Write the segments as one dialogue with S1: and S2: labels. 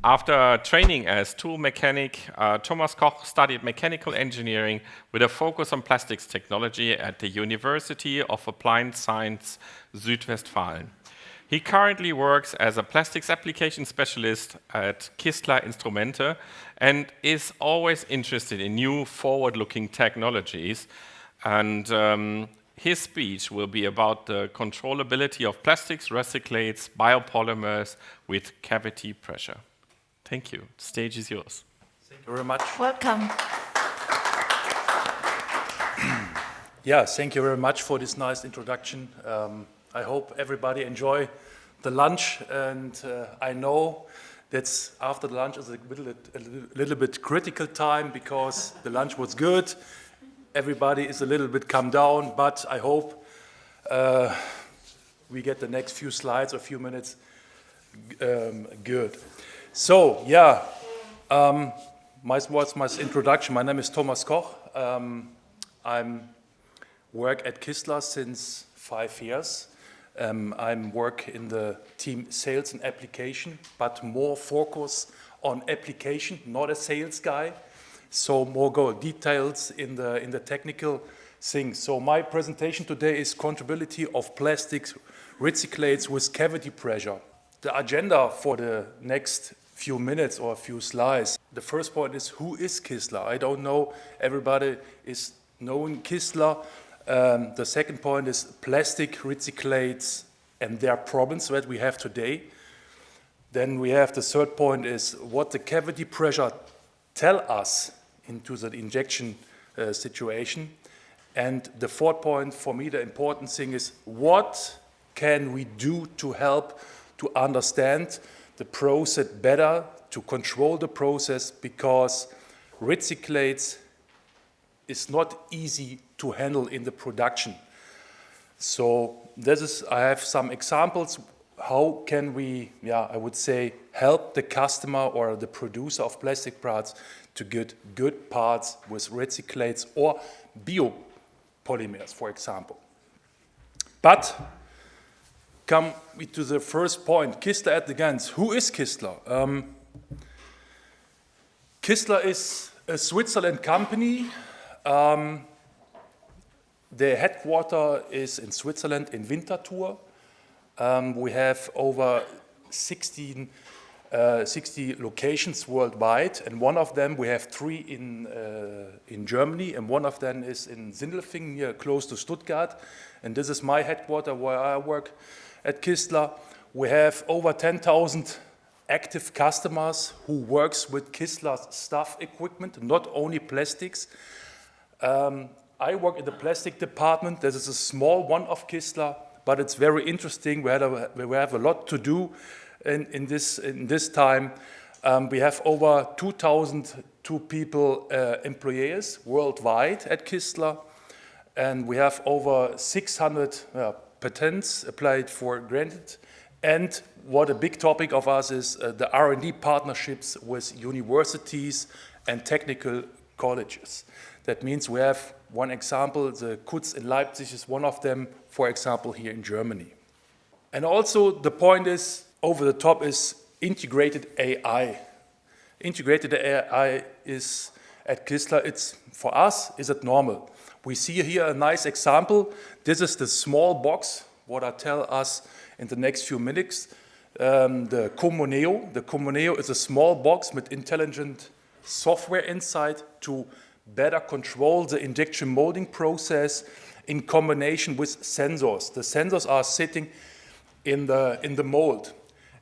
S1: After training as tool mechanic, Thomas Koch studied mechanical engineering with a focus on plastics technology at the University of Applied Science Südwestfalen. He currently works as a plastics application specialist at Kistler Instrumente and is always interested in new forward-looking technologies. And his speech will be about the controllability of plastics, recyclates, biopolymers with cavity pressure. Thank you. The stage is yours.
S2: Thank you very much.
S3: Welcome.
S2: Yeah, thank you very much for this nice introduction. I hope everybody enjoy the lunch, and I know that after the lunch is a little bit critical time because the lunch was good. Everybody is a little bit calmed down, but I hope we get the next few slides or few minutes good. So, yeah, my introduction. My name is Thomas Koch. I work at Kistler since 5 years. I work in the team sales and application, but more focus on application, not a sales guy. So more go details in the technical things. So my presentation today is controllability of plastics recyclates with cavity pressure. The agenda for the next few minutes or a few slides. The first point is, who is Kistler? I don't know, everybody is knowing Kistler. The second point is plastic recyclates and their problems that we have today. Then we have the third point is what the cavity pressure tell us into the injection situation. And the fourth point, for me, the important thing is what can we do to help to understand the process better, to control the process, because recyclates is not easy to handle in the production. So I have some examples. How can we, I would say, help the customer or the producer of plastic parts to get good parts with recyclates or biopolymers, for example. But come to the first point, Kistler at the glance. Who is Kistler? Kistler is a Switzerland company. The headquarters is in Switzerland, in Winterthur. We have over 60 locations worldwide, and one of them, we have 3 in Germany, and one of them is in Sindelfingen, near close to Stuttgart. And this is my headquarters where I work at Kistler. We have over 10,000 active customers who works with Kistler's stuff equipment, not only plastics. I work in the plastic department. This is a small one of Kistler, but it's very interesting. We have a lot to do in this time. We have over 2,002 people, employees worldwide at Kistler, and we have over 600 patents applied for granted. And what a big topic of us is the R&D partnerships with universities and technical colleges. That means we have one example, the Koch in Leipzig is one of them, for example, here in Germany. And also the point is, over the top is integrated AI. Integrated AI is at Kistler, for us, is it normal? We see here a nice example. This is the small box, what I tell us in the next few minutes. The Comoneo. The Comoneo is a small box with intelligent software inside to better control the injection molding process in combination with sensors. The sensors are sitting in the mold,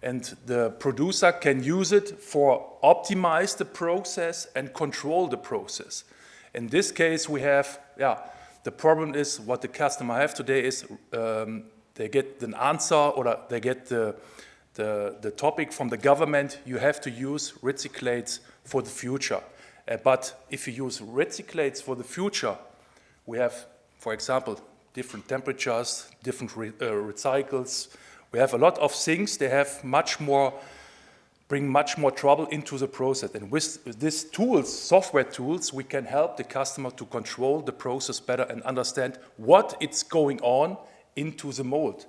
S2: and the producer can use it for optimize the process and control the process. In this case, we have, the problem is what the customer have today is they get an answer or they get the topic from the government. You have to use recyclates for the future. But if you use recyclates for the future, we have, for example, different temperatures, different recycles. We have a lot of things. They have bring much more trouble into the process. And with these tools, software tools, we can help the customer to control the process better and understand what is going on into the mold.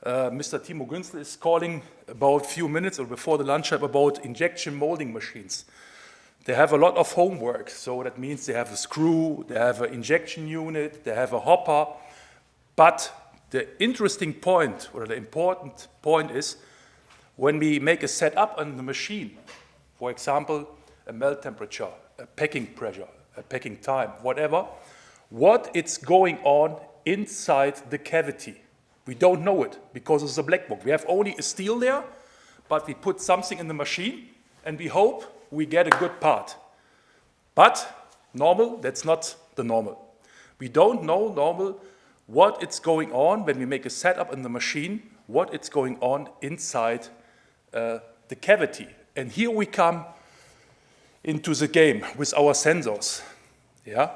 S2: Mr. Timo Günzel is calling about a few minutes or before the lunch about injection molding machines. They have a lot of homework, so that means they have a screw, they have an injection unit, they have a hopper, but the interesting point, or the important point is, when we make a setup on the machine, for example, a melt temperature, a packing pressure, a packing time, whatever, what is going on inside the cavity. We don't know it because it's a black box. We have only a steel there, but we put something in the machine and we hope we get a good part. But normal, that's not the normal. We don't know normal what is going on when we make a setup in the machine, what is going on inside the cavity. And here we come into the game with our sensors. Yeah?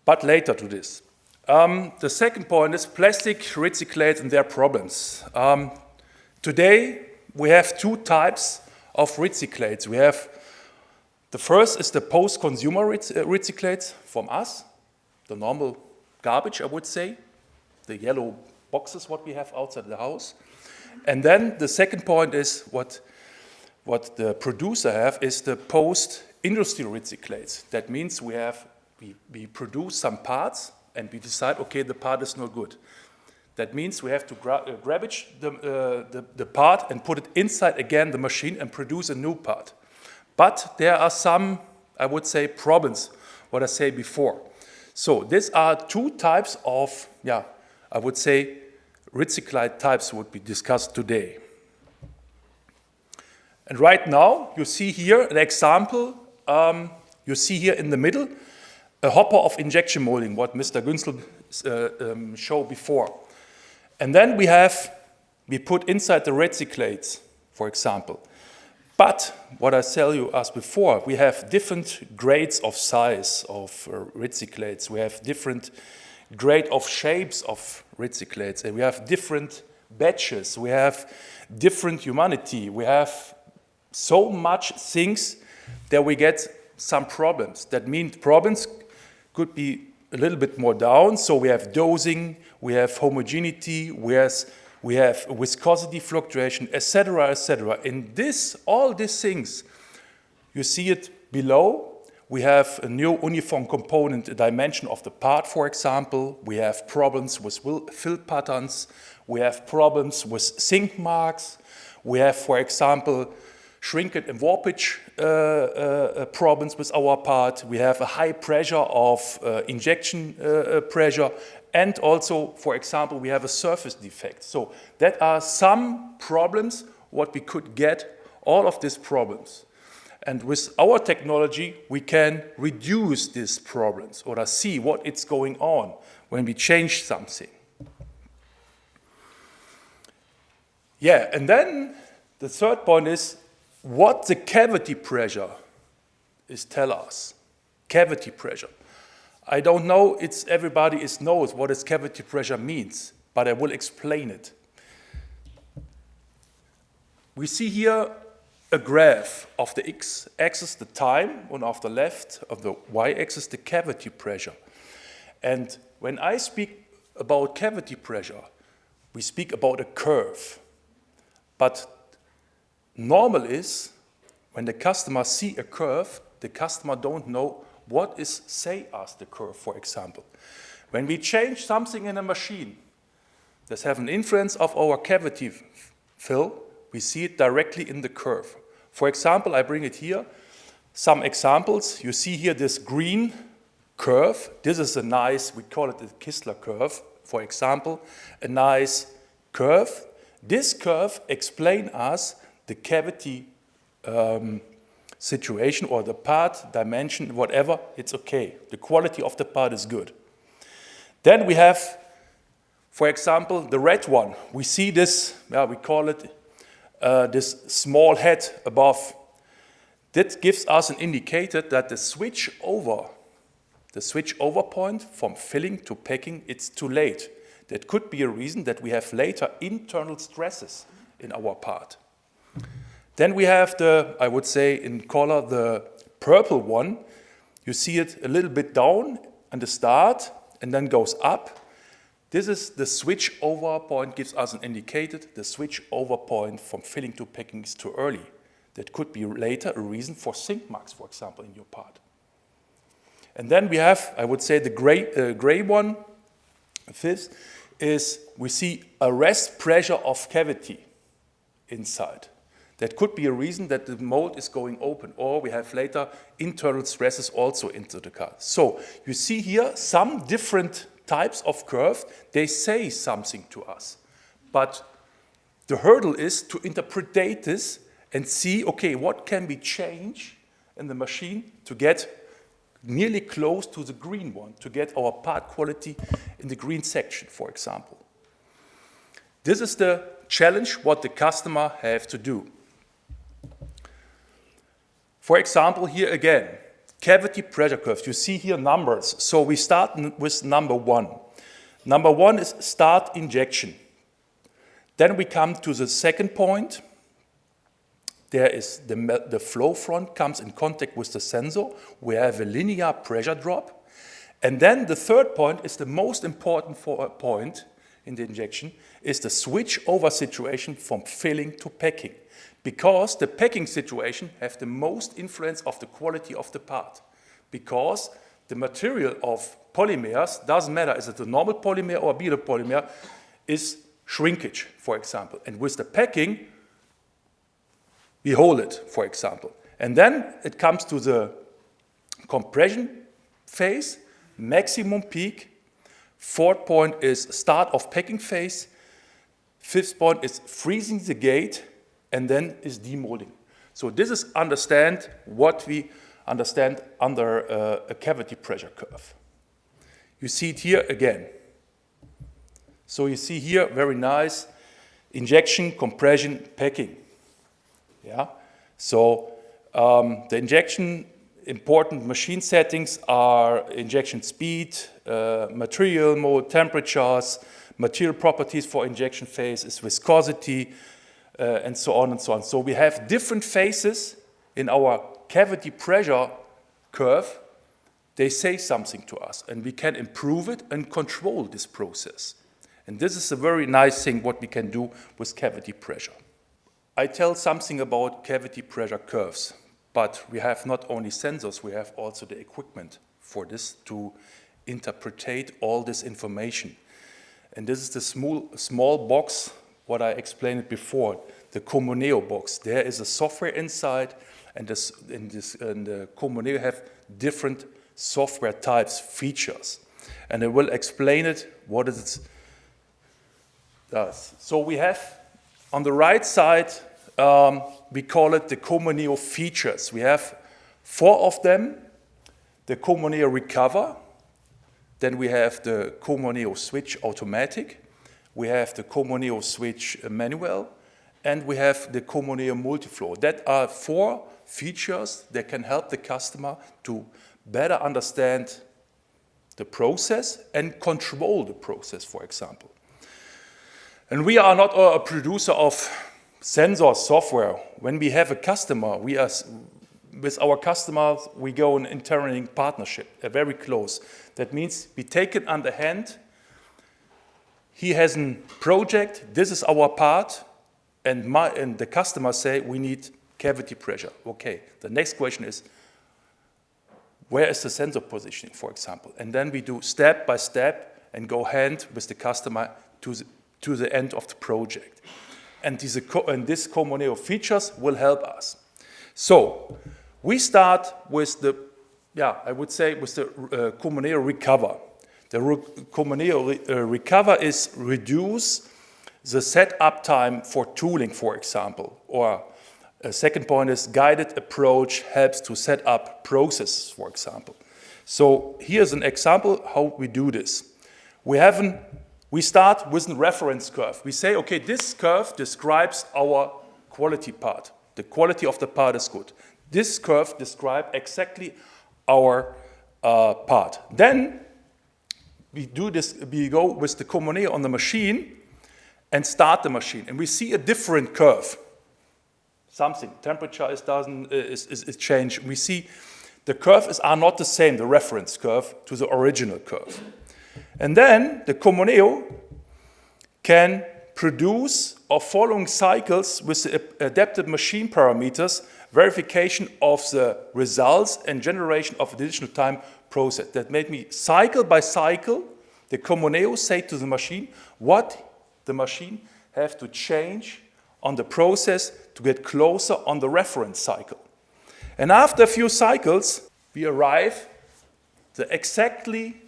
S2: But later to this. The second point is plastic recyclates and their problems. Today we have two types of recyclates. We have the first is the post-consumer recyclates from us, the normal garbage, I would say, the yellow boxes what we have outside the house. And then the second point is what the producer have is the post-industrial recyclates. That means we produce some parts and we decide, okay, the part is not good. That means we have to garbage the part and put it inside again the machine and produce a new part. But there are some, I would say, problems, what I said before. So these are two types of, I would say, recyclate types would be discussed today. And right now, you see here an example. You see here in the middle a hopper of injection molding, what Mr. Günzel showed before. And then we put inside the recyclates, for example. But what I tell you as before, we have different grades of size of recyclates. We have different grade of shapes of recyclates, and we have different batches. We have different humanity. We have so much things that we get some problems. That means problems could be a little bit more down. So we have dosing, we have homogeneity, we have viscosity fluctuation, etc., etc. In this, all these things, you see it below. We have a new uniform component, a dimension of the part, for example. We have problems with fill patterns. We have problems with sink marks. We have, for example, shrinkage and warpage problems with our part. We have a high pressure of injection pressure. And also, for example, we have a surface defect. So that are some problems what we could get, all of these problems. And with our technology, we can reduce these problems or see what is going on when we change something. Yeah, and then the third point is what the cavity pressure is tell us. Cavity pressure. I don't know, everybody knows what this cavity pressure means, but I will explain it. We see here a graph of the x-axis, the time, and of the left of the y-axis, the cavity pressure. And when I speak about cavity pressure, we speak about a curve. But normal is, when the customer see a curve, the customer don't know what is say as the curve, for example. When we change something in a machine, this have an influence of our cavity fill, we see it directly in the curve. For example, I bring it here, some examples. You see here this green curve. This is a nice, we call it the Kistler curve, for example, a nice curve. This curve explains us the cavity situation or the part, dimension, whatever, it's okay. The quality of the part is good. Then we have, for example, the red one. We see this, we call it this small head above. That gives us an indicator that the switch over point from filling to packing, it's too late. That could be a reason that we have later internal stresses in our part. Then we have I would say in color, the purple one. You see it a little bit down at the start, and then goes up. This is the switch over point, gives us an indicator. The switch over point from filling to packing is too early. That could be later a reason for sink marks, for example, in your part. And then we have, I would say, the gray one. Fifth is we see a rest pressure of cavity inside. That could be a reason that the mold is going open, or we have later internal stresses also into the car. So you see here some different types of curve. They say something to us. But the hurdle is to interpret this and see, okay, what can we change in the machine to get nearly close to the green one, to get our part quality in the green section, for example. This is the challenge what the customer have to do. For example, here again, cavity pressure curves. You see here numbers. So we start with number 1. Number 1 is start injection. Then we come to the second point. There is the flow front comes in contact with the sensor. We have a linear pressure drop. And then the third point is the most important point in the injection, is the switch over situation from filling to packing. Because the packing situation has the most influence of the quality of the part. Because the material of polymers, doesn't matter is it a normal polymer or a biopolymer, is shrinkage, for example. And with the packing, we hold it, for example. And then it comes to the compression phase, maximum peak. Fourth point is start of packing phase. Fifth point is freezing the gate, and then is demolding. So this is understand what we understand under a cavity pressure curve. You see it here again. So you see here, very nice, injection, compression, packing. Yeah. So the injection important machine settings are injection speed, material mode, temperatures, material properties for injection phase is viscosity, and so on and so on. So we have different phases in our cavity pressure curve. They say something to us, and we can improve it and control this process. And this is a very nice thing what we can do with cavity pressure. I tell something about cavity pressure curves, but we have not only sensors, we have also the equipment for this to interpret all this information. And this is the small box, what I explained before, the Comoneo box. There is a software inside, and the Comoneo have different software types, features. And I will explain it, what it does. So we have, on the right side, we call it the Comoneo features. We have 4 of them. The Comoneo Recover. Then we have the Comoneo Switch Automatic. We have the Comoneo Switch Manual. And we have the Comoneo Multiflow. That are 4 features that can help the customer to better understand the process and control the process, for example. And we are not a producer of sensor software. When we have a customer, with our customers, we go in internal partnership, very close. That means we take it under hand. He has a project, this is our part, and the customer say, we need cavity pressure. Okay, the next question is, where is the sensor positioning, for example? And then we do step by step and go hand with the customer to the end of the project. And this Comoneo features will help us. So we start with the, I would say with the Comoneo Recover. The Comoneo Recover is reduce the setup time for tooling, for example. Or a second point is guided approach helps to set up processes, for example. So here's an example how we do this. We start with a reference curve. We say, okay, this curve describes our quality part. The quality of the part is good. This curve describes exactly our part. Then we do this. We go with the Comoneo on the machine and start the machine, and we see a different curve. Something temperature is changed. We see the curves are not the same. The reference curve to the original curve. And then the Comoneo can produce or following cycles with the adapted machine parameters, verification of the results and generation of additional time process. That made me cycle by cycle, the Comoneo say to the machine what the machine have to change on the process to get closer on the reference cycle. And after a few cycles, we arrive the exactly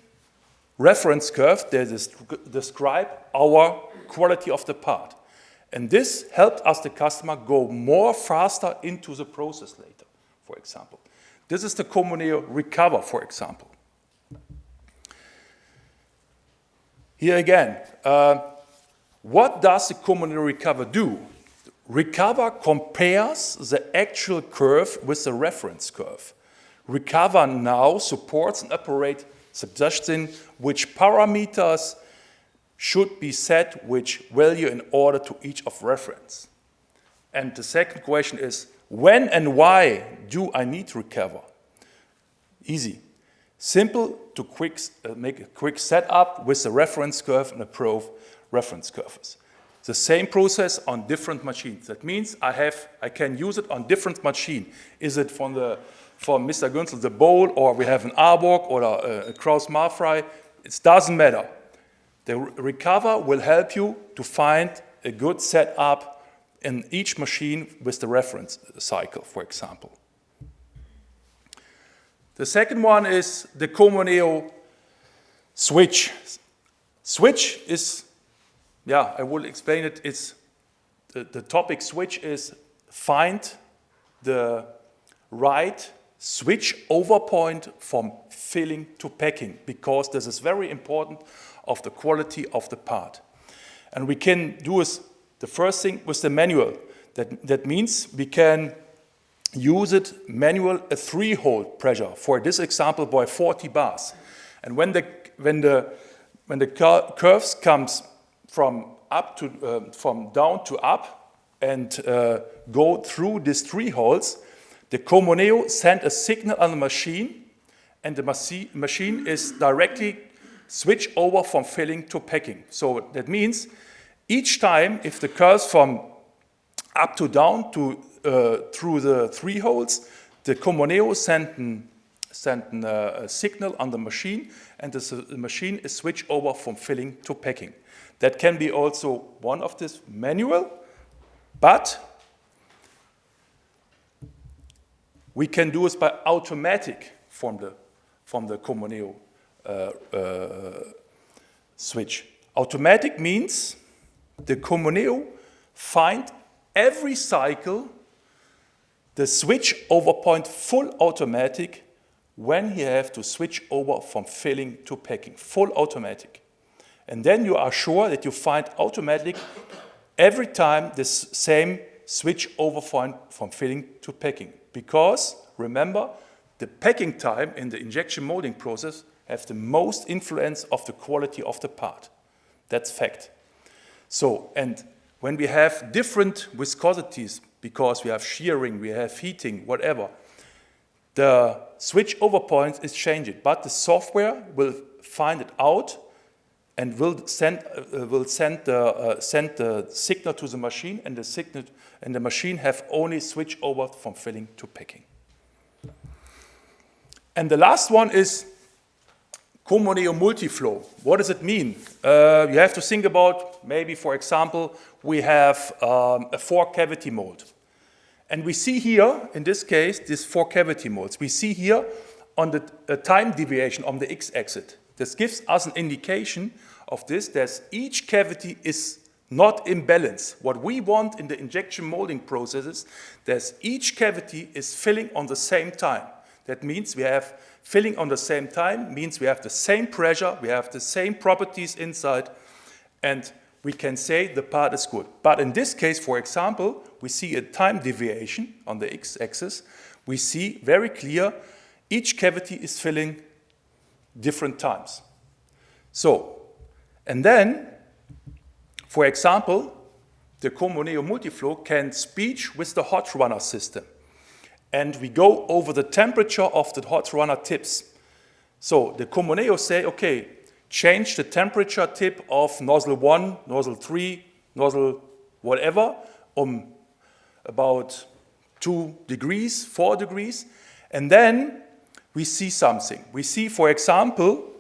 S2: reference curve that describe our quality of the part. And this helped us, the customer, go more faster into the process later, for example. This is the Comoneo Recover, for example. Here again, what does the Comoneo Recover do? Recover compares the actual curve with the reference curve. Recover now supports and operates suggesting which parameters should be set which value in order to each of reference. And the second question is, when and why do I need to recover? Easy. Simple to make a quick setup with the reference curve and approve reference curves. The same process on different machines. That means I can use it on different machine. Is it from Mr. Günzel the bowl, or we have an Arborg or a Kraus Marfry? It doesn't matter. The Recover will help you to find a good setup in each machine with the reference cycle, for example. The second one is the Comoneo switch. Switch is, I will explain it. It's the topic switch is find the right switch over point from filling to packing, because this is very important of the quality of the part. And we can do the first thing with the manual. That means we can use it manual a 3-hole pressure. For this example, by 40 bars. And when the curves comes from down to up and go through these 3 holes, the Comoneo send a signal on the machine, and the machine is directly switch over from filling to packing. So that means each time, if the curves from up to down to through the 3 holes, the Comoneo send a signal on the machine, and the machine is switched over from filling to packing. That can be also one of this manual, but we can do it by automatic from the Comoneo switch. Automatic means the Comoneo find every cycle the switch over point full automatic when he have to switch over from filling to packing, full automatic. And then you are sure that you find automatic every time this same switch over from filling to packing. Because, remember, the packing time in the injection molding process has the most influence of the quality of the part. That's fact. So, and when we have different viscosities, because we have shearing, we have heating, whatever, the switch over point is changed, but the software will find it out and will send the signal to the machine, and the machine have only switch over from filling to packing. And the last one is Comoneo Multiflow. What does it mean? You have to think about, maybe, for example, we have a 4-cavity mold. And we see here, in this case, these 4-cavity molds. We see here on the time deviation on the x-axis. This gives us an indication of this, that each cavity is not in balance. What we want in the injection molding processes, that each cavity is filling on the same time. That means we have filling on the same time, means we have the same pressure, we have the same properties inside, and we can say the part is good. But in this case, for example, we see a time deviation on the x-axis. We see very clear each cavity is filling different times. So, and then, for example, the Comoneo Multiflow can speech with the hot runner system. And we go over the temperature of the hot runner tips. So the Comoneo say, okay, change the temperature tip of nozzle 1, nozzle 3, nozzle whatever, about 2 degrees, 4 degrees, and then we see something. We see, for example,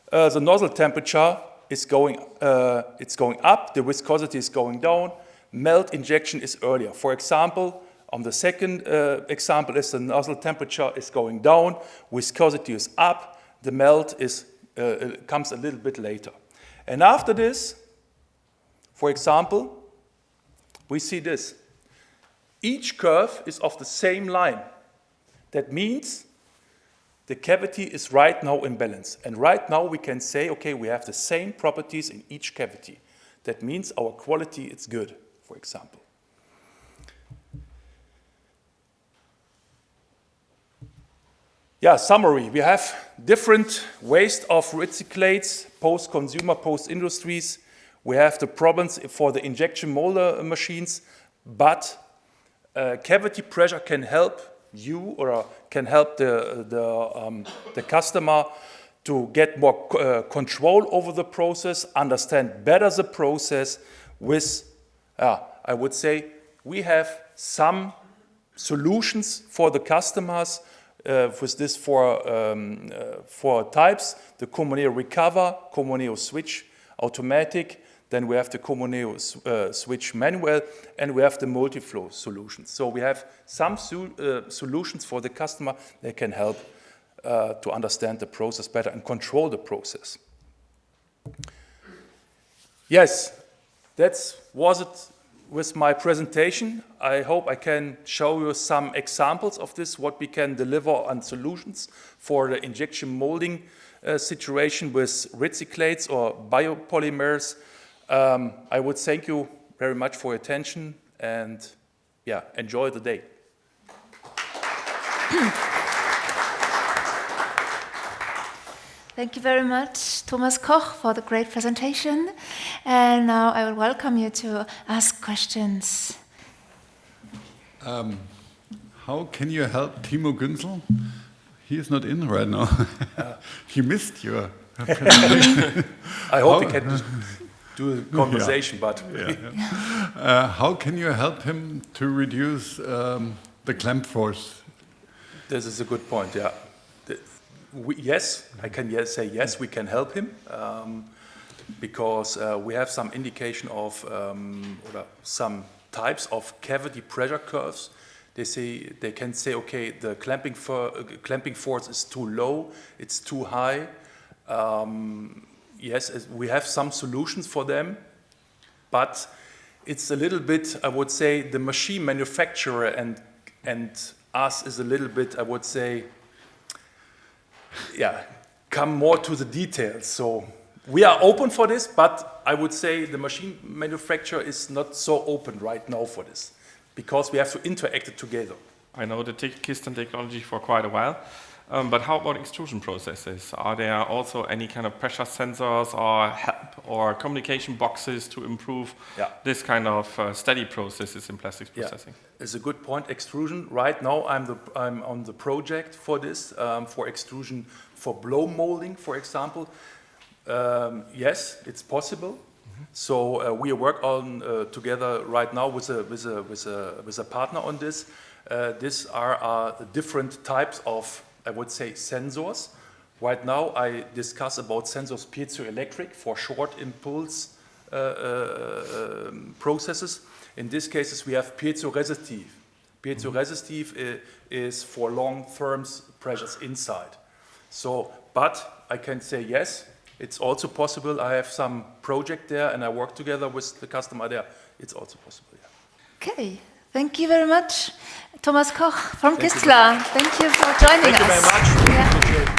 S2: the nozzle temperature is going up, the viscosity is going down, melt injection is earlier. For example, on the second example is the nozzle temperature is going down, viscosity is up, the melt comes a little bit later. And after this, for example, we see this. Each curve is of the same line. That means the cavity is right now in balance. And right now we can say, okay, we have the same properties in each cavity. That means our quality is good, for example. Yeah, summary. We have different waste of recyclates, post-consumer, post-industries. We have the problems for the injection molder machines, but cavity pressure can help you or can help the customer to get more control over the process, understand better the process with, I would say, we have some solutions for the customers with this four types, the Comoneo Recover, Comoneo Switch Automatic, then we have the Comoneo Switch Manual, and we have the multi-flow solutions. So we have some solutions for the customer that can help to understand the process better and control the process. Yes, that was it with my presentation. I hope I can show you some examples of this, what we can deliver on solutions for the injection molding situation with recyclates or biopolymers. I would thank you very much for your attention and yeah, enjoy the day.
S3: Thank you very much, Thomas Koch, for the great presentation. And now I will welcome you to ask questions.
S4: How can you help Timo Günzel? He is not in right now. He missed your presentation.
S2: I hope he can do a conversation, but...
S4: How can you help him to reduce the clamp force?
S2: This is a good point, yeah. Yes, I can say yes, we can help him because we have some indication of or some types of cavity pressure curves. They can say, okay, the clamping force is too low, it's too high. Yes, we have some solutions for them, but it's a little bit, I would say, the machine manufacturer and us is a little bit, I would say, yeah, come more to the details. So we are open for this, but I would say the machine manufacturer is not so open right now for this because we have to interact it together.
S1: I know the Kisten technology for quite a while, but how about extrusion processes? Are there also any kind of pressure sensors or help or communication boxes to improve this kind of steady processes in plastics processing?
S2: It's a good point. Extrusion. Right now, I'm on the project for this, for extrusion for blow molding, for example. Yes, it's possible. Mm-hmm. So we work on together right now with a partner on this. These are the different types of, I would say, sensors. Right now, I discuss about sensors piezoelectric for short impulse processes. In these cases, we have piezoresistive. Piezoresistive is for long-term pressures inside. So, but I can say yes, it's also possible. I have some project there, and I work together with the customer there. It's also possible. Yeah.
S3: Okay, thank you very much, Thomas Koch from Kistler. Thank you for joining us.
S2: Thank you very much.
S3: Yeah.